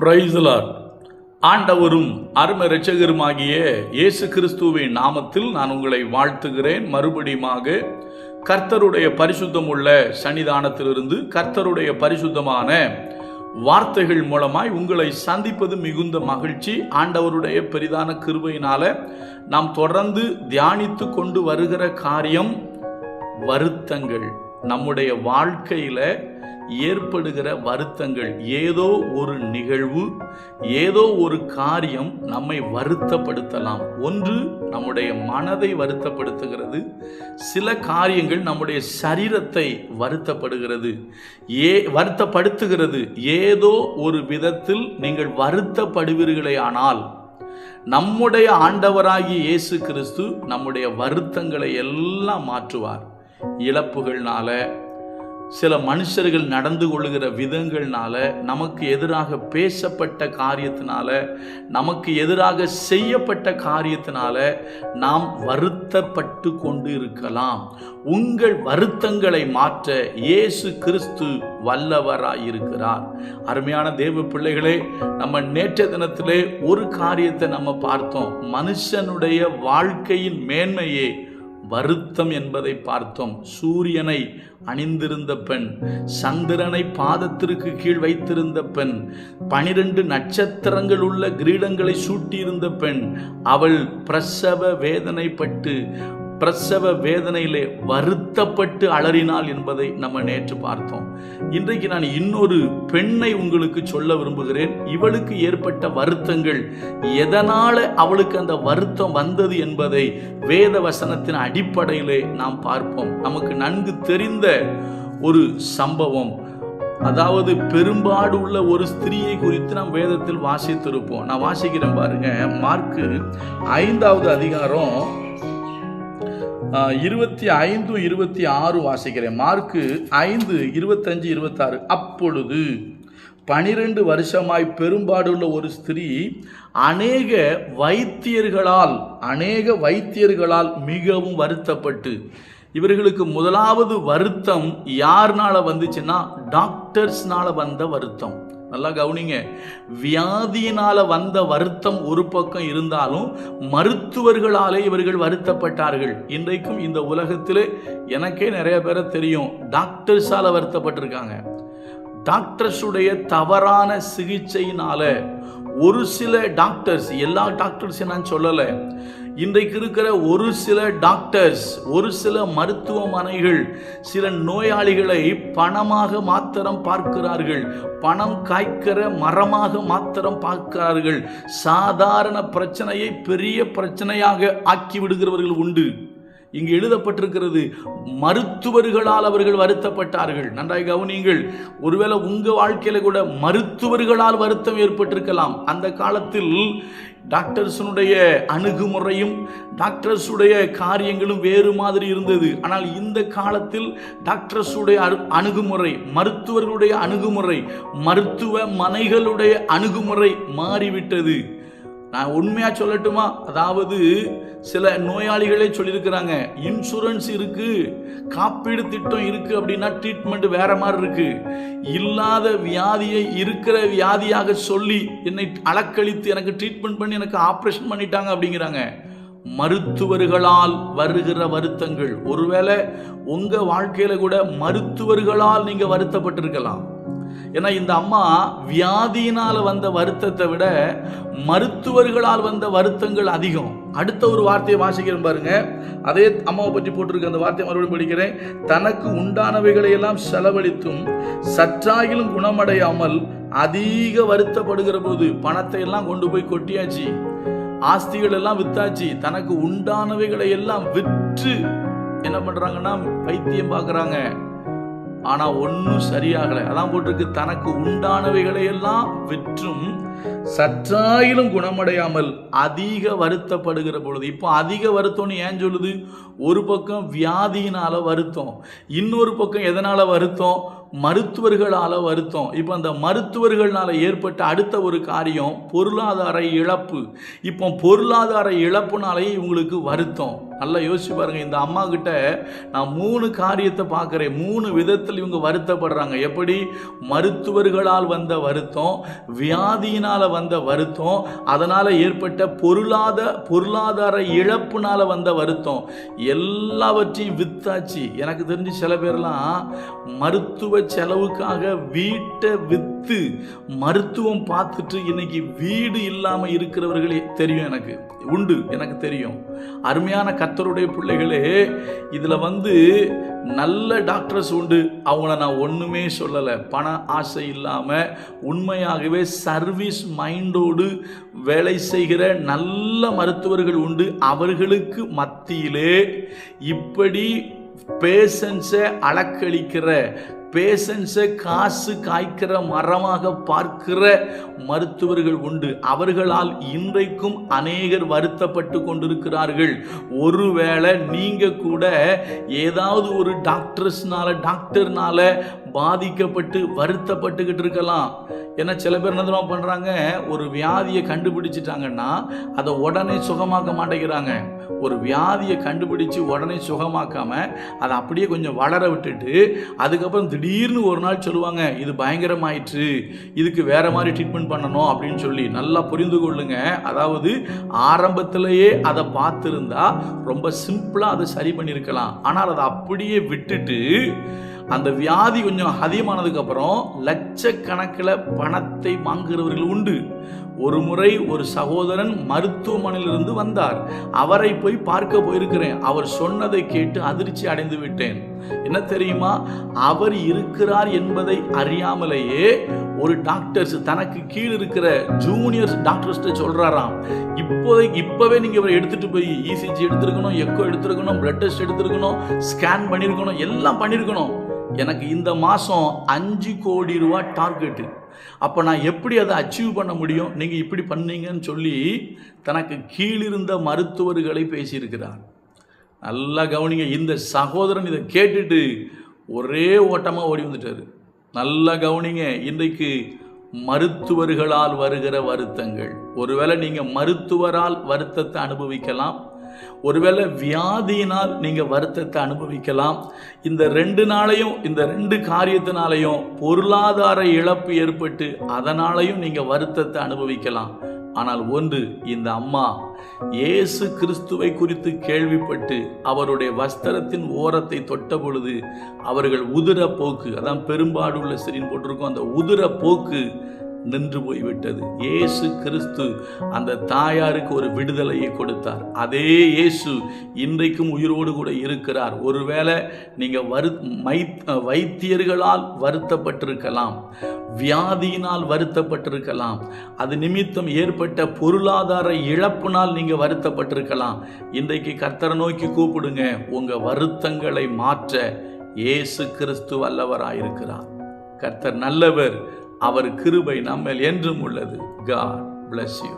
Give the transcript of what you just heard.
Praise the Lord. ஆண்டவரும் அருமை இரட்சகருமாகிய இயேசு கிறிஸ்துவின் நாமத்தில் நான் உங்களை வாழ்த்துகிறேன். மறுபடியுமாக கர்த்தருடைய பரிசுத்தமுள்ள சன்னிதானத்திலிருந்து கர்த்தருடைய பரிசுத்தமான வார்த்தைகள் மூலமாய் உங்களை சந்திப்பது மிகுந்த மகிழ்ச்சி. ஆண்டவருடைய பெரிதான கிருபையினால நாம் தொடர்ந்து தியானித்து கொண்டு வருகிற காரியம் வருத்தங்கள். நம்முடைய வாழ்க்கையில ஏற்படுகிற வருத்தங்கள், ஏதோ ஒரு நிகழ்வு, ஏதோ ஒரு காரியம் நம்மை வருத்தப்படுத்தலாம். ஒன்று நம்முடைய மனதை வருத்தப்படுத்துகிறது, சில காரியங்கள் நம்முடைய சரீரத்தை வருத்தப்படுத்துகிறது. ஏதோ ஒரு விதத்தில் நீங்கள் வருத்தப்படுவீர்களே ஆனால் நம்முடைய ஆண்டவராகிய இயேசு கிறிஸ்து நம்முடைய வருத்தங்களை எல்லாம் மாற்றுவார். இழப்புகள்னால, சில மனுஷர்கள் நடந்து கொள்ளுகிற விதங்கள்னால, நமக்கு எதிராக பேசப்பட்ட காரியத்தினால, நமக்கு எதிராக செய்யப்பட்ட காரியத்தினால நாம் வருத்தப்பட்டு கொண்டு இருக்கலாம். உங்கள் வருத்தங்களை மாற்ற இயேசு கிறிஸ்து வல்லவராயிருக்கிறார். அருமையான தேவ பிள்ளைகளே, நம்ம நேற்றைய தினத்திலே ஒரு காரியத்தை நம்ம பார்த்தோம். மனுஷனுடைய வாழ்க்கையின் மேன்மையே வருத்தம் என்பதை பார்த்தோம். சூரியனை அணிந்திருந்த பெண், சந்திரனை பாதத்திற்கு கீழ் வைத்திருந்த பெண், 12 நட்சத்திரங்கள் உள்ள கிரீடங்களை சூட்டியிருந்த பெண், அவள் பிரசவ வேதனையிலே வருத்தப்பட்டு அலறினாள் என்பதை நம்ம நேற்று பார்த்தோம். இன்றைக்கு நான் இன்னொரு பெண்ணை உங்களுக்கு சொல்ல விரும்புகிறேன். இவளுக்கு ஏற்பட்ட வருத்தங்கள், எதனால அவளுக்கு அந்த வருத்தம் வந்தது என்பதை வேத வசனத்தின் அடிப்படையிலே நாம் பார்ப்போம். நமக்கு நன்கு தெரிந்த ஒரு சம்பவம். அதாவது பெரும்பாடு உள்ள ஒரு ஸ்திரீயை குறித்து நாம் வேதத்தில் வாசித்திருப்போம். நான் வாசிக்கிறேன் பாருங்க. மார்க்கு 5வது அதிகாரம் 25, 26 வாசிக்கிறேன். மார்க்கு 5, 25, 26. அப்பொழுது 12 வருஷமாய் பெரும்பாடுள்ள ஒரு ஸ்திரீ அநேக வைத்தியர்களால் மிகவும் வருத்தப்பட்டு, இவர்களுக்கு முதலாவது வருத்தம் யாருனால வந்துச்சுன்னா டாக்டர்ஸ்னால வந்த வருத்தம். நல்லா கவனிங்க. வியாதியினால வந்த வருத்தம் ஒரு பக்கம் இருந்தாலும் மருத்துவர்களாலே இவர்கள் வருத்தப்பட்டார்கள். இன்றைக்கும் இந்த உலகத்திலே எனக்கே நிறைய பேரை தெரியும், டாக்டர்ஸால வருத்தப்பட்டிருக்காங்க. டாக்டர்ஸுடைய தவறான சிகிச்சையினால ஒரு சில டாக்டர்ஸ், எல்லா டாக்டர்ஸையும் நான் சொல்லலை, இன்றைக்கு இருக்கிற ஒரு சில டாக்டர்ஸ், ஒரு சில மருத்துவமனைகள் சில நோயாளிகளை பணமாக மாத்திரம் பார்க்கிறார்கள், பணம் காய்க்கிற மரமாக மாத்திரம் பார்க்கிறார்கள். சாதாரண பிரச்சனையை பெரிய பிரச்சனையாக ஆக்கி விடுகிறவர்கள் உண்டு. இங்கு எழுதப்பட்டிருக்கிறது, மருத்துவர்களால் அவர்கள் வருத்தப்பட்டார்கள். நன்றாய் கவனியுங்கள். ஒருவேளை உங்க வாழ்க்கையில கூட மருத்துவர்களால் வருத்தம் ஏற்பட்டிருக்கலாம். அந்த காலத்தில் டாக்டர்ஸுடைய அணுகுமுறையும் டாக்டர்ஸுடைய காரியங்களும் வேறு மாதிரி இருந்தது. ஆனால் இந்த காலத்தில் டாக்டர்ஸுடைய அணுகுமுறை, மருத்துவர்களுடைய அணுகுமுறை, மருத்துவமனைகளுடைய அணுகுமுறை மாறிவிட்டது. நான் உண்மையா சொல்லட்டுமா? அதாவது சில நோயாளிகளே சொல்லியிருக்கிறாங்க, இன்சூரன்ஸ் இருக்கு, காப்பீடு திட்டம் இருக்கு அப்படின்னா ட்ரீட்மெண்ட் வேற மாதிரி இருக்கு. இல்லாத வியாதியை இருக்கிற வியாதியாக சொல்லி என்னை அலக்களித்து எனக்கு ட்ரீட்மெண்ட் பண்ணி எனக்கு ஆப்ரேஷன் பண்ணிட்டாங்க அப்படிங்கிறாங்க. மருத்துவர்களால் வருகிற வருத்தங்கள். ஒருவேளை உங்க வாழ்க்கையில கூட மருத்துவர்களால் நீங்க வருத்தப்பட்டிருக்கலாம். ஏன்னா இந்த அம்மா வியாதியினால வந்த வருத்தத்தை விட மருத்துவர்களால் வந்த வருத்தங்கள் அதிகம். அடுத்த ஒரு வார்த்தையை வாசிக்கிறேன் பாருங்க. அதே அம்மாவை பற்றி போட்டிருக்க அந்த வார்த்தையை மறுபடியும் படிக்கிறேன். தனக்கு உண்டானவைகளை எல்லாம் செலவழித்தும் சற்றாகிலும் குணமடையாமல் அதிக வருத்தப்படுகிற போது, பணத்தை எல்லாம் கொண்டு போய் கொட்டியாச்சு, ஆஸ்திகள் எல்லாம் வித்தாச்சு, தனக்கு உண்டானவைகளை எல்லாம் விற்று என்ன பண்றாங்கன்னா வைத்தியம் பார்க்கறாங்க. ஆனா ஒன்னும் சரியாகல. அதான் போட்டிருக்கு, தனக்கு உண்டானவைகளை எல்லாம் விற்றும் சற்றாயிலும் குணமடையாமல் அதிக வருத்தப்படுகிற பொழுது. இப்போ அதிக வருத்தம்னு ஏன் சொல்லுது? ஒரு பக்கம் வியாதியினால வருத்தம், இன்னொரு பக்கம் எதனால வருத்தம்? மருத்துவர்களால் வருத்தம். இப்போ அந்த மருத்துவர்களால் ஏற்பட்ட அடுத்த ஒரு காரியம் பொருளாதார இழப்பு. இப்போ பொருளாதார இழப்புனாலேயே இவங்களுக்கு வருத்தம். நல்லா யோசிச்சு பாருங்க. இந்த அம்மா கிட்ட நான் 3 காரியத்தை பார்க்குறேன். 3 விதத்தில் இவங்க வருத்தப்படுறாங்க. எப்படி? மருத்துவர்களால் வந்த வருத்தம், வியாதியினால் வந்த வருத்தம், அதனால் ஏற்பட்ட பொருளாதார இழப்புனால வந்த வருத்தம். எல்லாவற்றையும் வித்தாச்சு. எனக்கு தெரிஞ்சு சில பேர்லாம் மருத்துவ செலவுக்காக வீட்டை வித்து மருத்துவம் பார்த்துட்டு இன்னைக்கு வீடு இல்லாமல் இருக்கிறவர்களே தெரியும். எனக்கு உண்டு, எனக்கு தெரியும். அருமையான கர்த்தருடைய பிள்ளைகளே, இதில் நல்ல டாக்டர்ஸ் உண்டு. அவங்கள நான் ஒன்றுமே சொல்லலை. பண ஆசை இல்லாமல் உண்மையாகவே சர்வீஸ் மைண்டோடு வேலை செய்கிற நல்ல மருத்துவர்கள் உண்டு. அவர்களுக்கு மத்தியிலே இப்படி பேஷன்ஸை அலக்களிக்கிற, பேஷன்ஸை காசு காய்க்கிற மரமாக பார்க்கிற மருத்துவர்கள் உண்டு. அவர்களால் இன்றைக்கும் அநேகர் வருத்தப்பட்டு கொண்டிருக்கிறார்கள். ஒருவேளை நீங்க கூட ஏதாவது ஒரு டாக்டர்னால பாதிக்கப்பட்டு வருத்தப்பட்டுக்கிட்டு இருக்கலாம். ஏன்னா சில பேர் என்ன பண்றாங்க, ஒரு வியாதியை கண்டுபிடிச்சிட்டாங்கன்னா அதை உடனே சுகமாக்க மாட்டேங்கிறாங்க. ஒரு வியாதியை கண்டுபிடிச்சு உடனே சுகமாக்காம அதை அப்படியே கொஞ்சம் வளர விட்டுட்டு அதுக்கப்புறம் திடீர்னு ஒரு நாள் சொல்லுவாங்க, இது பயங்கரமாயிற்று, இதுக்கு வேற மாதிரி ட்ரீட்மெண்ட் பண்ணணும் அப்படின்னு சொல்லி. நல்லா புரிந்து கொள்ளுங்க. அதாவது ஆரம்பத்திலேயே அதை பார்த்துருந்தா ரொம்ப சிம்பிளா அதை சரி பண்ணியிருக்கலாம். ஆனால் அதை அப்படியே விட்டுட்டு அந்த வியாதி கொஞ்சம் அதிகமானதுக்கு அப்புறம் லட்சக்கணக்கில் பணத்தை வாங்குகிறவர்கள் உண்டு. ஒரு முறை ஒரு சகோதரன் மருத்துவமனையிலிருந்து வந்தார். அவரை போய் பார்க்க போயிருக்கிறேன். அவர் சொன்னதை கேட்டு அதிர்ச்சி அடைந்து விட்டேன். என்ன தெரியுமா? அவர் இருக்கிறார் என்பதை அறியாமலேயே ஒரு டாக்டர்ஸ் தனக்கு கீழ் இருக்கிற ஜூனியர் டாக்டர்ஸ்ட சொல்றாராம், இப்பவே நீங்க இவரை எடுத்துட்டு போய் இசிஜி எடுத்திருக்கணும், எக்கோ எடுத்திருக்கணும், பிளட் டெஸ்ட் எடுத்திருக்கணும், ஸ்கேன் பண்ணிருக்கணும், எல்லாம் பண்ணிருக்கணும். எனக்கு இந்த மாசம் 5 கோடி ரூபாய் டார்கெட்டு. அப்போ நான் எப்படி அதை அச்சீவ் பண்ண முடியும்? நீங்கள் இப்படி பண்ணீங்கன்னு சொல்லி தனக்கு கீழிருந்த மருத்துவர்களை பேசியிருக்கிறார். நல்லா கவனிங்க. இந்த சகோதரன் இதை கேட்டுட்டு ஒரே ஓட்டமாக ஓடி வந்துட்டார். நல்லா கவனிங்க. இன்றைக்கு மருத்துவர்களால் வருகிற வருத்தங்கள், ஒருவேளை நீங்கள் மருத்துவரால் வருத்தத்தை அனுபவிக்கலாம், ஒருவேளை வியாதியினால் நீங்க வருத்தத்தை அனுபவிக்கலாம். இந்த 2 நாளையும், இந்த 2 காரியத்தினாலையும் பொருளாதார இழப்பு ஏற்பட்டு அதனாலையும் நீங்க வருத்தத்தை அனுபவிக்கலாம். ஆனால் ஒன்று, இந்த அம்மா இயேசு கிறிஸ்துவை குறித்து கேள்விப்பட்டு அவருடைய வஸ்திரத்தின் ஓரத்தை தொட்ட பொழுது அவர்கள் உதிர போக்கு, அதான் பெரும்பாடுள்ள ஸ்திரீன்னு போட்டிருக்கோம், அந்த உதிர போக்கு நின்று போய்விட்டது. இயேசு கிறிஸ்து அந்த தாயாருக்கு ஒரு விடுதலையை கொடுத்தார். அதே இயேசு இன்றைக்கும் உயிரோடு கூட இருக்கிறார். ஒருவேளை நீங்க வைத்தியர்களால் வருத்தப்பட்டிருக்கலாம், வியாதியினால் வருத்தப்பட்டிருக்கலாம், அது நிமித்தம் ஏற்பட்ட பொருளாதார இழப்பினால் நீங்க வருத்தப்பட்டிருக்கலாம். இன்றைக்கு கர்த்தரை நோக்கி கூப்பிடுங்க. உங்க வருத்தங்களை மாற்ற இயேசு கிறிஸ்து வல்லவராயிருக்கிறார். கர்த்தர் நல்லவர். அவர் கிருபை நம்மேல் என்றும் உள்ளது. God bless you.